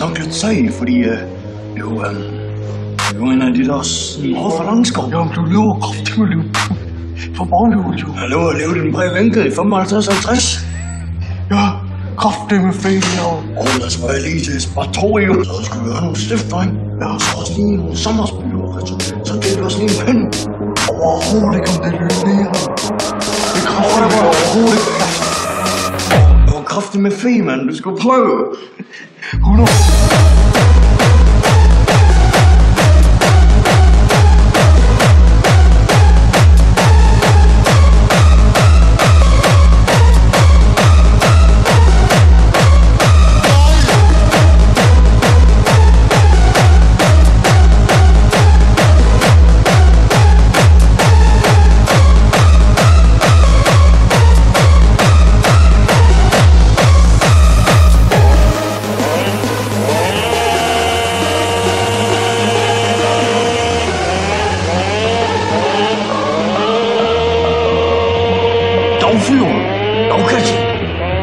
Nok lidt sag, fordi jo en af de der små forlangskov. Jo, du lever kraftigt med liv. For barnlivet, jo. Jeg lever at leve den brede vinkel i 55-50. Ja, kraftigt med fælen, og... Så var jeg lige til Spartorio. Så skulle vi have nogle stiftdreng. Ja, så også lige nogle sommersbyer. Så gav du også lige en pen. Overhovedet ikke om det lønere. Det kraftigt med overhovedet ikke. Det var kraftigt med fe, mand. Du skulle prøve. 100.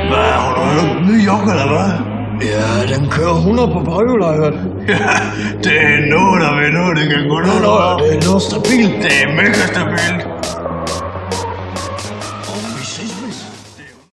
Hvad, har du hørt? Ny jakke, eller hvad? Ja, den kører 100 på baghjulejret. Ja, det er noget, der ved noget, det kan gå noget. Det er noget stabilt. Det er mega stabilt. Og vi ses,